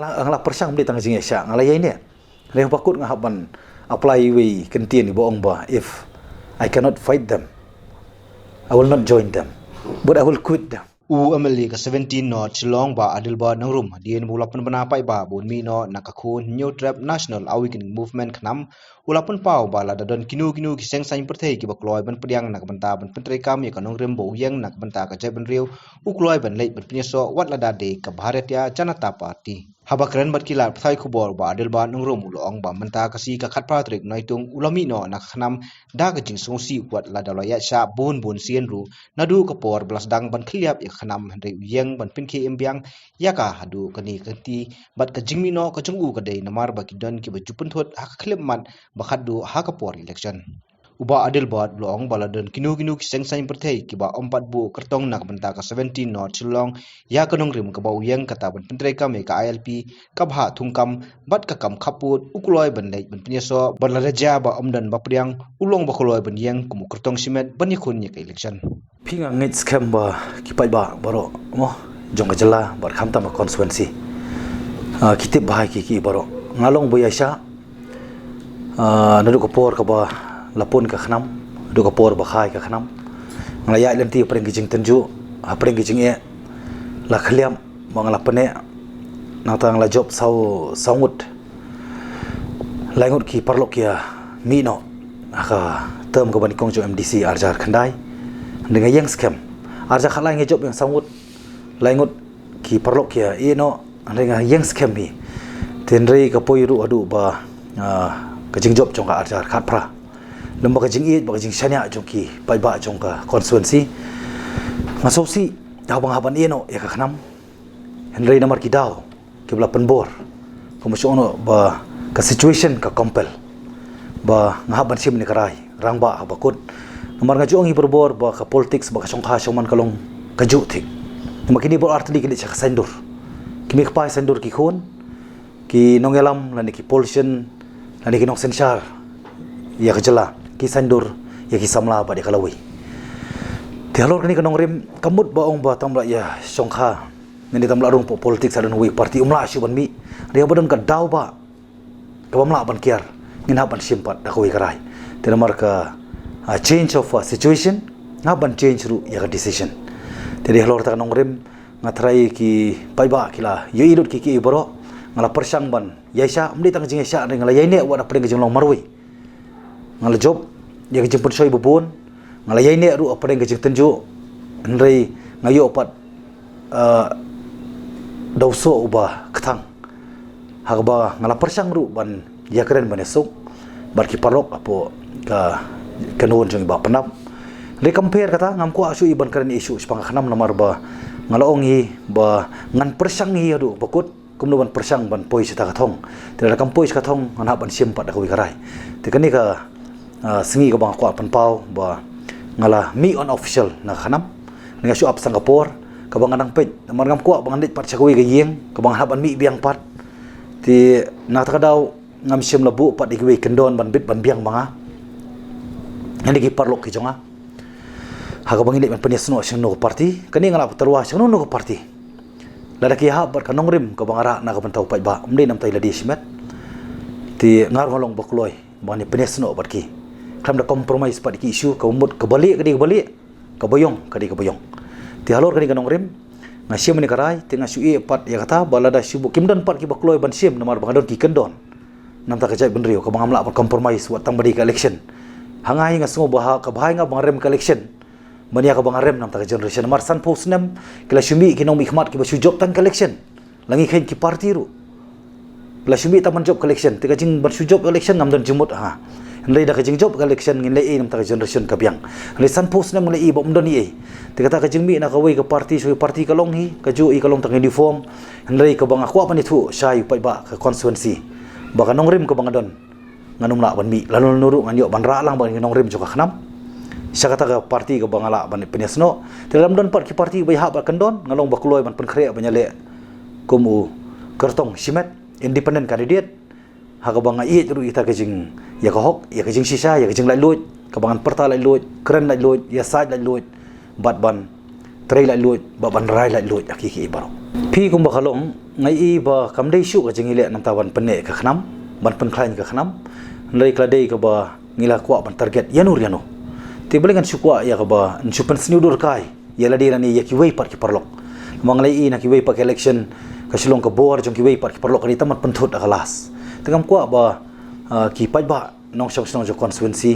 ngala persang beli tang jing sya ngala yai ne le pakut ngahaban apply we kentien ni boong ba if I cannot fight them I will not join them but I will quit them Ameli ka 17 no chilong ba adil ba nangrum dien bulapan banapai ba bun mi no nakakun new trap national awakening movement khnam ulapan pau ba la dadon kinu kiseng sain perthei ki bakloi ban pediang nak banta ban pentrei kam ya kanong rembo yang nak banta ka jai ban riu ukloi ban leit ban pinyeso wat la dade ka bharatiya janata party habakren bat kilar phai khubor ba adil ba nangrum ulong ba manta ka si ka khat patrik noitung ulami no nak khnam da ka jing songsi wat la dalaya sha bun sien ru nadu ka por blas dang ban khliap ya khanam handai yang ban pinki embyang yaka hadu kani kanti bat ka jingmi no ka chungu ka dei namar ba kidon ki ba jupun thot ha khlep man ba khadu ha ka por election uba adil bat long baladon kinu kiseng sain perthei ki ba ompat bu kertong nak banta ka 17 no chilong ya kanong rim ka ba uyang kata ban pentrei kam ka ILP ka bha thungkam bat ka kam khaput ukloi ban leit ban pinyeso ban la raja ba omdan ba priang ulong ba kholoi ban yang kum kertong simet ban khun ni ka election pinga ngit scam ba kipai ba baro mo jong ka jala bar kham ta ma constituency kitip bahai ki baro ngalong bu yasha nadu ko por ka ba lapun ka khnam nadu ko por ba khai ka khnam nglaya lenti preng kijing tenju preng kijing e la khliam mangala pane na tang la job saungut laingut ki parlok ya mi no aka term ko ban kong jo MDC arjar khandai dengan yang scam arja khalai nge job yang saungut laingut ki parlok ya ino dengan yang scam hi tenrei ka poiru adu ba kajing job jong ka arjar khat pra lemba kajing it ba kajing shanya jong ki pai ba jong ka constituency masosi habang haban ino ya ka khnam henrei namar ki daw ki bla penbor komosiono ba ka situation ka compel ba ngahaban sim ni karai rangba habakut namar ngajong hi berbor ba ka politics ba ka songkha soman kalong kaju thik makini bor artli ki cha sendur kimi ka pai sendur ki khon ki nongelam lani ki pollution lani ki nong sensar ya kejela ki sendur ya ki samla ba de kalawi tialor kini kanong rim kamut ba ong ba tamla ya songkha nini tamla rung po politics adan wi parti umla syu ban mi dia badan ka daw ba ka bamla ban kiar ngin haban simpat da ko karai tinamar ka change of situation ngaban change ru ya decision jadi halor ta kanong rim ngatrai ki paiba kila yo idut ki boro ngala persang ban yaisha mdi tang jing yaisha ngala yaine wa da pring jing long marwi ngala job ya ki jemput soi bubun ngala yaine ru pring jing tenju nrei ngayo pat dauso ubah ketang hagba ngala persang ru ban ya keren ban esuk bar ki parok apo ka kanon jong ba penap le compare kata ngam ko asu iban keren isu sepang khanam namar ba ngalaong hi ba ngan persang hi adu bakut kumno ban persang ban poi sita kathong tira kam poi kathong ngana ban simpat da ko karai tikani ka singi ka bang ko pan pau ba ngala mi on official na khanam nga su up Singapore ka bang nang pet namar ngam ko bang nit pat chakwi ga yeng ka bang haban mi biang pat ti na ta daw ngam sim labu pat digwe kendon ban bit ban biang manga ngani ki parlok ki jonga haga bang ini ban penyesno sing no parti kani ngala terwa sing no parti lada ki ha bar kanong rim ka bang ara na ka bantau pai ba umdi nam tai ladi simet ti ngar ngolong bakloi bani penyesno bat ki kam da compromise pat ki isu ka umut ka balik ka boyong ti halor kani kanong rim ngasim ni karai ti ngasui pat ya kata balada sibu kimdan pat ki bakloi ban sim namar bangadon ki kendon nam ta ka jai benrio ka bang amla compromise wat tang badi ka election hangai ngasungo bah ka bahai nga bang rem ka election mania ka bang rem nam ta ka generation mar san post nam kila shumi ki nong hikmat ki ba job tan collection langi khain ki party ru kila shumi ta man job collection ti ka jing bar job election nam dan jumut ha ndai da ka jing job collection ngin lei nam ta ka generation ka biang le san post nam lei bom don ni ti ka ta ka jing mi na ka wei ka party so party ka long hi ka ju i ka long tang uniform ndai ka bang akwa pa ni thu sai pai ba ka constituency ba ka nong rim ka bang don nganum la ban mi lalu nuru nganyo ban ra lang ban nong rim joka khnam sakata ka parti ka bangala ban penyesno dalam don part ki parti bai ha ba kandon ngalong ba kloi ban pen khre banyale kumu kertong simet independent candidate ha ka banga i ru ita ka jing ya ka hok ya ka jing sisa ya ka jing lai lut ka bangan perta lai lut keren lai lut ya side lai lut bat ban trei lai lut ba ban rai lai lut aki ki baro พี่กุมบักขลงไงอีบ่คำได้ชุกจึงอีเละน้ำตาวันเป็นเนกขนำบันเป็นคลายกับขนำเลยกระเดยกับบ่งิลากว่าบัน target ยันูที่บริการชุกว่าyaกับบ่ชุเป็นสนิวดูร์กายyaละดีนันนี่ยคิวไว้ปัดคิปรลกมองเลยอีนักคิวไว้ปัด election ก็ชลงกับบัวจงคิวไว้ปัดคิปรลกนี่ตั้งมันเป็นทุดอักลาสแต่คำกว่าบ่คิปัดบ่น้องชงชงจง constituency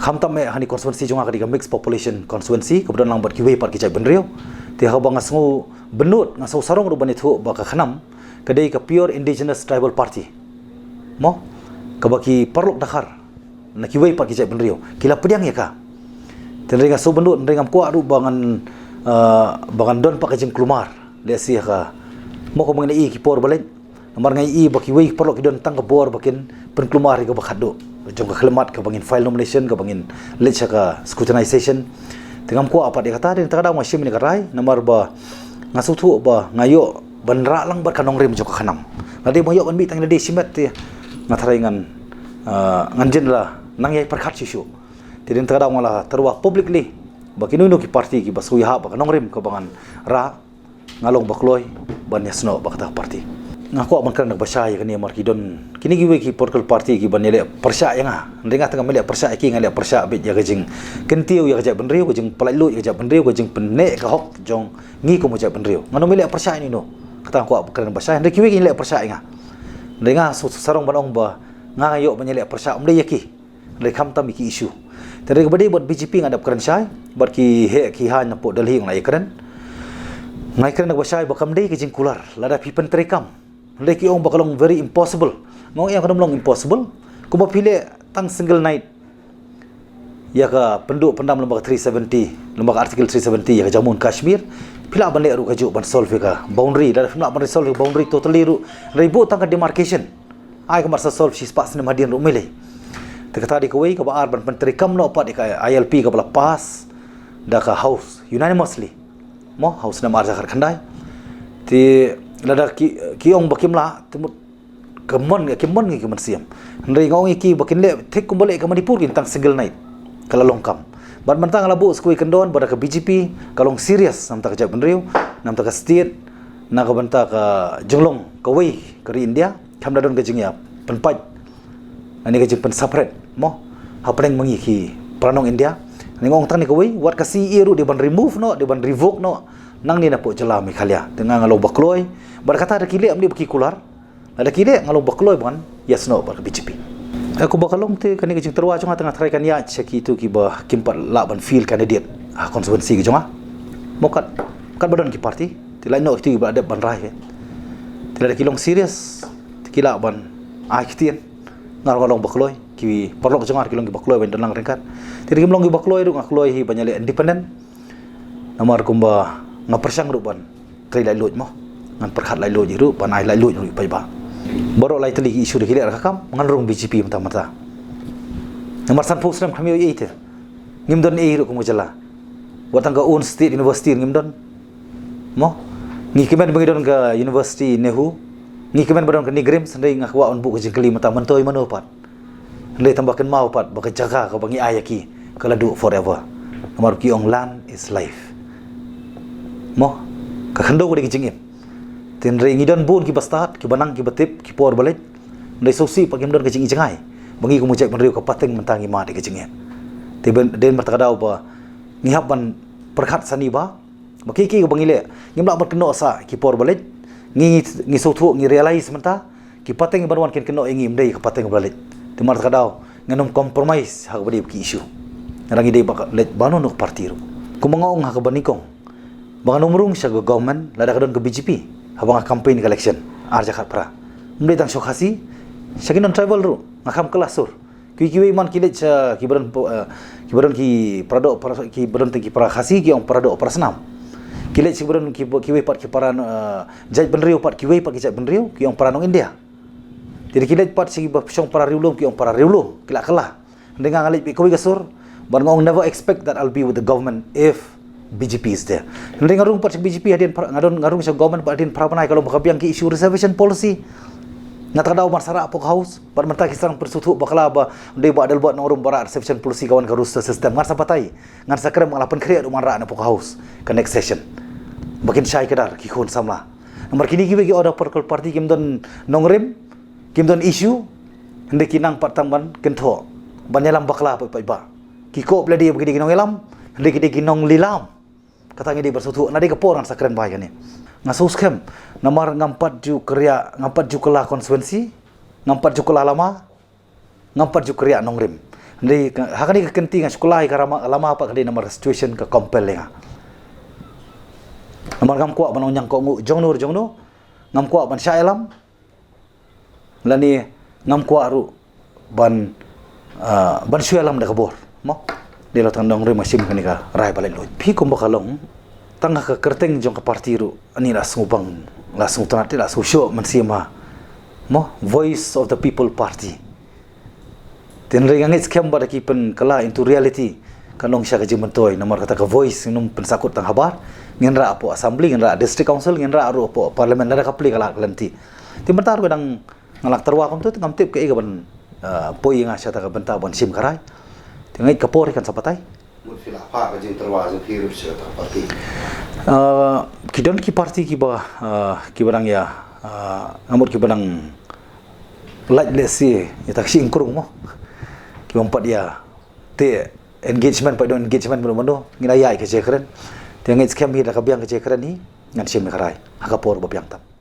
คำตั้มเมฮันนี่ constituency จงอาคดีกับ mixed population constituency กับดันลังบัดคิวไว้ปัดคิจัยเป็นเรียวที่เขาบังอาจงูbenut ngasau sarong ruban itu baka khanam kadai ka pure indigenous tribal party mo kabaki parlok dakar na kiwai par kijai benrio kila pediang ya ka tenrenga so benut rengam kwa ru bangan don pa kajing klumar le sia ka mo ko mangna i ki por balen namar ngai i baki wai parlok don tang ka bor bakin pen klumar ka bakhado jong ka khlemat ka bangin file nomination ka bangin lecha ka scrutinization tengam kwa apa dia kata den takada masim ni karai namar ba ngasuh tu ba ngayo benra lang bar kanong rim jok khanam ngade moyo kan bi tang de simet ti ngathrai nganjin la nang yai perkhat sisu tidin tada ngala terwa publicly bakinu no ki party ki basu ya ba kanong rim ko bangan ra ngalong bakloi ban yasno bakta party ngako man kan basya ya kani marki don kini giwe ki political party ki ban yele persya ya nga ndenga tanga mele persya ki ngale persya bit ya gajing kentiu ya gajak benriu gajing palailu ya gajak benriu gajing penne ka hok jong ngi ko mo jak benriu ngano mele persya ni no kata ko kan basya ndek kiwe ki le persya nga ndenga sarong banong ba nga ngayo banyele persya umde yaki le kham tam ki issue tare bade bot BJP ngadap kran sai bot ki he ki ha na po dalhi ngai kran nak basya ba kam dei gajing kular lada pipen terekam leki ong bakalong very impossible ngong yang kadang long impossible kuma pile tang single night ya ka penduk pendam lembaga 370 lembaga artikel 370 ya ka Jammu Kashmir pila ban le ru ka ju ban solve ka boundary dan nak ban solve boundary totally ru ribu tang ka demarcation ai ka marsa solve si spas ne madin ru mele te kata di kawai ka ba ar ban penteri kam no pat ka ILP ka bala pass da ka house unanimously mo house na mar zakar khandai ti lada ki ong bakimla temut kemon ngi siam ndai ngong ki bakin le thek kumbale ka Manipur kin tang single night kala longkam ban mantang labu skui kendon bada ka BJP kalong serious nam tak jak benriu nam tak state na ka banta ka jenglong ka wei ka India kam dadon ka jingya penpat ani ka jing pen separate mo hapeng mangi ki pranong India ni ngong tang ni ka wei wat ka CE ru di ban remove no di ban revoke no nang ni na po jela mi khalia tengah ngalo bakloi berkata ada kile amni baki kular ada kile ngalo bakloi ban yes no bar BJP aku bakalong te kani kajing terwa jonga tengah try kan ya cheki tu ki ba kimpat la ban feel candidate constituency ki jonga mokat kan badon ki party ti lain no ti ba ada ban rai ti ada kilong serious ti kila ban kitien ngalong bakloi ki perlok jonga kilong ki bakloi ban danang rengkat ti kimlong ki bakloi ru ngakloi hi banyale independent namar kumba ngapersang ru ban trai lai lot mo ngan perkhat lai lo jiru panai lai lo ru pai ba boro lai teli isu de kile rakam ngan rong BJP mata nomor san posram kami ye ite ngimdon e ru ko mujala watang ka own state university ngimdon mo ngi kemen bangidon ka university nehu ngi kemen badon ka nigrim sandai ngakwa on bu ko jingkeli mata mantoi manopat ndai tambakan mau pat baka jaga ka bangi ayaki kala do forever nomor ki ong land is life mo ka khando ko de jingim tin re ngidon bun ki bastat ki banang ki batip ki por balet ndai sosi pagim don ka jing jangai bangi ko mujak benriu ka pateng mentangi ma de ka jingem te den martakadau ba ngihap ban perkhat sani ba baki ki bangi le ngimla ban keno sa ki por balet ngi sothu ngi realize menta ki pateng banwan ken keno ngim dei ka pateng balet te martakadau nganom compromise ha badi ki issue rangi dei ba let banu nok partiru kumangong ha ka banikong bang nomrung sa government lada kadon ke BJP habang campaign election arja khat pra mde tang sokhasi sakinon tribal ru ngakam kelasur kiwi man kilet sa kibaron ki prado ki baron ki para khasi ki ong prado operasnam kilet kibaron ki kiwi pat ki para jaj benriu pat kiwi pat ki jaj benriu ki ong para nong India jadi kilet pat si song para riulum ki ong para riulum kila kala dengan ngalit kiwi gasur ban ngong never expect that I'll be with the government if BJP is there. Nanti ngarung pat BJP hadin ngarung sa government pat hadin prapanai kalau makabiang ki issue reservation policy. Natadaw marsara apok house pat menta kisang persutu bakala ba ndai ba dal buat ngorum bara reservation policy kawan ka rusta system ngar sa patay. Ngar sa krem ngalapan kriya duman ra na apok house ka next session. bakin syai kedar ki khon samla nomor kini ki bagi order political party kim don nongrim kim don issue hende kinang patang ban kentho banyalam bakla pa ba ki ko bladi bagi kinong elam hende ki kinong lilam katang ini bersutu nadi keporan sakren bai kan ni ngasus kem nomor ngampat ju kerja ngampat ju kala konstituensi ngampat ju kala lama ngampat ju kerja nongrim hende hakani kekentingan sekolah karama lama apa kadi nomor situation ke compel lenga nomor ngam kuat ban onyang ko jongnu ngam kuat ban syailam lani ngam kuat ru ban syailam da kabor mo di lo tandong ri masim kanika rai balen lo pi ko bakalong tangga ka kerteng jong ka parti ru ani la sungupang la sungtanati la susyo mansima mo voice of the people party tin ri ngit skem ba ki pen kala into reality kanong siya kaji mentoy nomor kata ka voice num pensakut tang habar ngenra apo assembly ngenra district council ngenra aru apo parliament nara kapli kala lanti timbentar ko dang ngalak terwa kom tu ngam tip ke iga ban poi nga siya ta ka benta ban sim karai tingai kapor kan sapatai mut fila pa ka jing terwa ju hirup siya ta parti kidon ki parti ki ba ki barang ya ngamut ki barang like lesi ya taksi ingkurung mo ki bang pat dia te engagement pa don engagement bono ngina yai ke jekren tengai scam hi da kabiang ke jekren ni ngan sim karai hakapor babiang tam